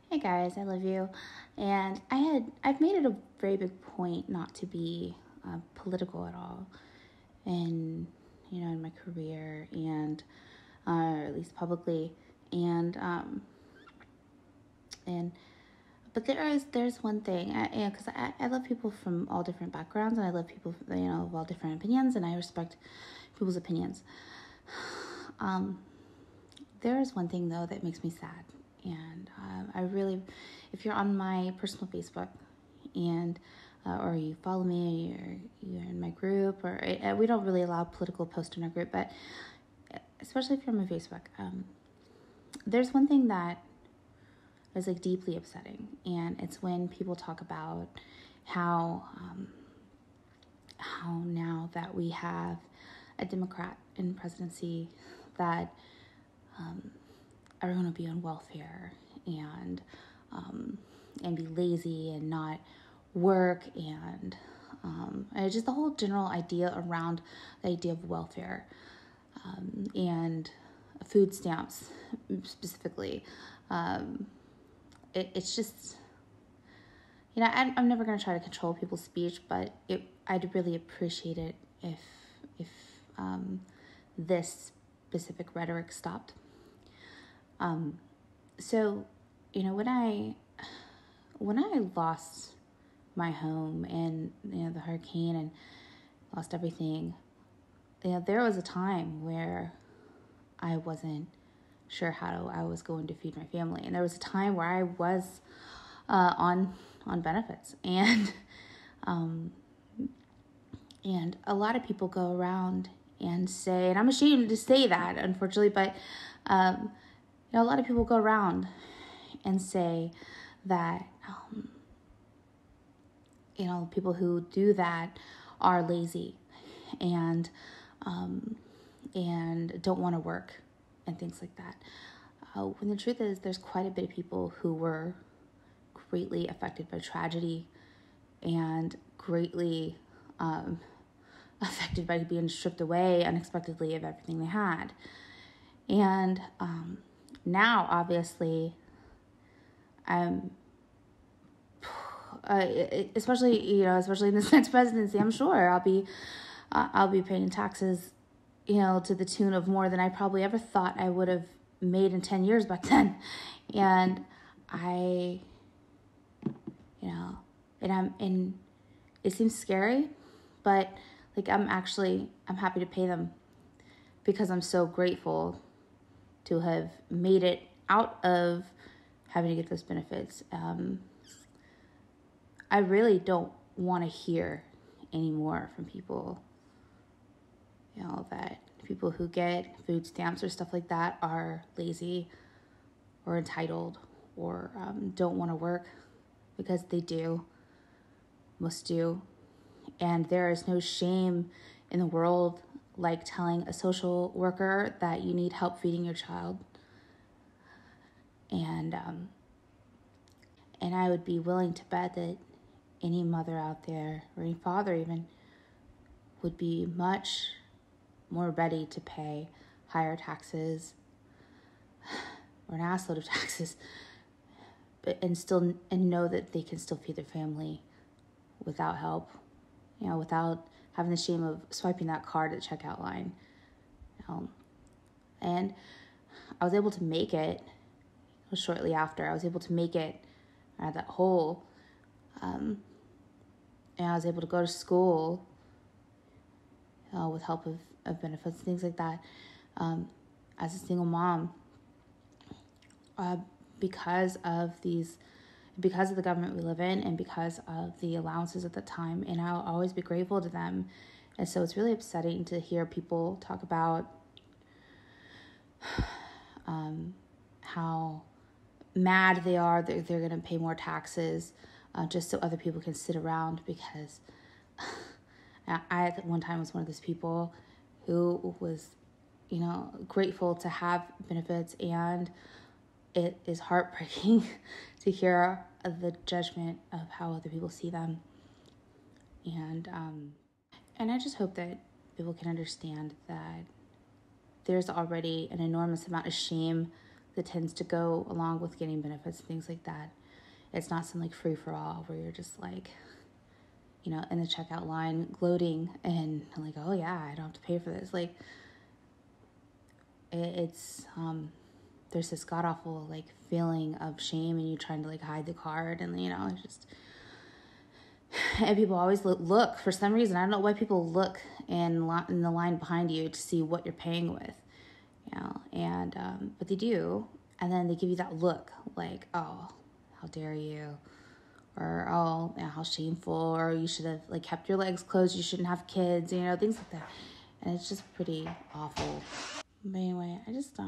Hey guys, I love you. And I've made it a very big point not to be political at all in, in my career and, or at least publicly. And, um, and, but there's one thing, because I love people from all different backgrounds, and I love people, of all different opinions, and I respect people's opinions. Um, there is one thing though that makes me sad, and I really, if you're on my personal Facebook, and or you follow me, or you're in my group, or we don't really allow political posts in our group, but especially if you're on my Facebook, there's one thing that is like deeply upsetting, and it's when people talk about how now that we have a Democrat in presidency, that everyone will be on welfare and be lazy and not work, and just the whole general idea around the idea of welfare, and food stamps specifically. It's just, I'm never going to try to control people's speech, but I'd really appreciate it if this specific rhetoric stopped. So, when I lost my home and the hurricane and lost everything, there was a time where I wasn't sure how I was going to feed my family, and there was a time where I was on benefits, and a lot of people go around and say, and I'm ashamed to say that, unfortunately, but a lot of people go around and say that people who do that are lazy and don't want to work and things like that. When the truth is, there's quite a bit of people who were greatly affected by tragedy and greatly affected by being stripped away unexpectedly of everything they had. And now, obviously, especially in this next presidency, I'm sure I'll be paying taxes, to the tune of more than I probably ever thought I would have made in 10 years back then. And and it seems scary, but I'm happy to pay them because I'm so grateful to have made it out of having to get those benefits. I really don't want to hear anymore from people, that people who get food stamps or stuff like that are lazy or entitled or don't want to work, because they do, must do. And there is no shame in the world like telling a social worker that you need help feeding your child. And I would be willing to bet that any mother out there, or any father even, would be much more ready to pay higher taxes, or an assload of taxes, and know that they can still feed their family without help, without having the shame of swiping that card at the checkout line. And I was able to make it shortly after. I was able to make it out of that hole. And I was able to go to school with help of benefits, things like that, as a single mom, because of the government we live in, and because of the allowances at the time, and I'll always be grateful to them. And so it's really upsetting to hear people talk about how mad they are that they're going to pay more taxes just so other people can sit around, because I at one time was one of those people who was, grateful to have benefits, and it is heartbreaking to hear the judgment of how other people see them. And I just hope that people can understand that there's already an enormous amount of shame that tends to go along with getting benefits and things like that. It's not some like free for all where you're just like, you know, in the checkout line gloating and like, oh yeah, I don't have to pay for this. Like it's there's this god awful like feeling of shame and you trying to like hide the card, and you know, it's just, and people always look for some reason. I don't know why people look in the line behind you to see what you're paying with, you know, and but they do, and then they give you that look like, oh, how dare you, or oh, yeah, how shameful, or you should have like kept your legs closed, you shouldn't have kids, you know, things like that, and it's just pretty awful. But anyway, I just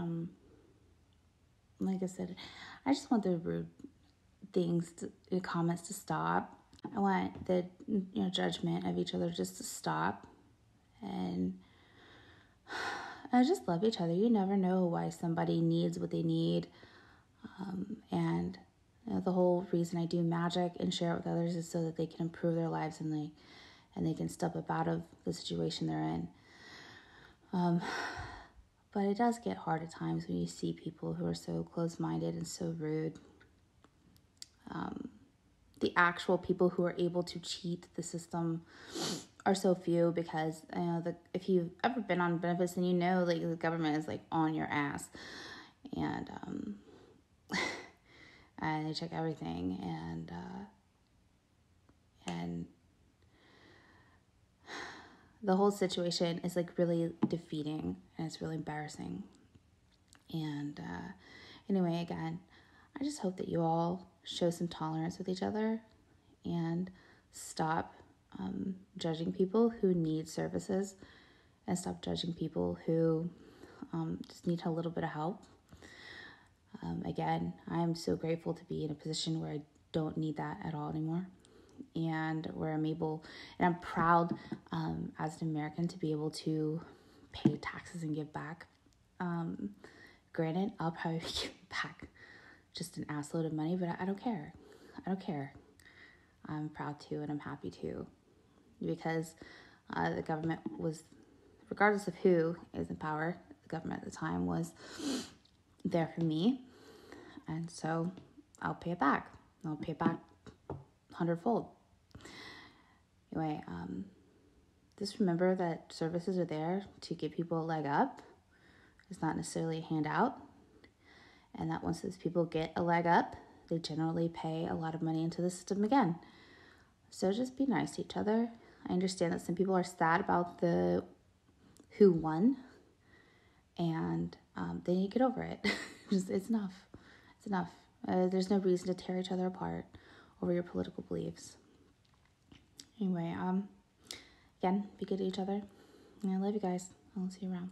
like I said, I just want the rude things, comments to stop. I want the judgment of each other just to stop, and I just love each other. You never know why somebody needs what they need, and the whole reason I do magic and share it with others is so that they can improve their lives and they can step up out of the situation they're in. But it does get hard at times when you see people who are so close-minded and so rude. The actual people who are able to cheat the system are so few, because if you've ever been on benefits, then you know like the government is like on your ass, and and they check everything, and the whole situation is like really defeating, and it's really embarrassing. And anyway, again, I just hope that you all show some tolerance with each other and stop judging people who need services, and stop judging people who just need a little bit of help. Again, I'm so grateful to be in a position where I don't need that at all anymore, and where I'm able, and I'm proud as an American to be able to pay taxes and give back. Granted, I'll probably give back just an assload of money, but I don't care. I don't care. I'm proud to, and I'm happy to, because the government was, regardless of who is in power, the government at the time was there for me, and so I'll pay it back. I'll pay it back 100-fold. Anyway, just remember that services are there to give people a leg up. It's not necessarily a handout, and that once those people get a leg up, they generally pay a lot of money into the system again. So just be nice to each other. I understand that some people are sad about the who won, and they need to get over it. It's enough. It's enough. There's no reason to tear each other apart over your political beliefs. Anyway, again, be good to each other. And I love you guys. I'll see you around.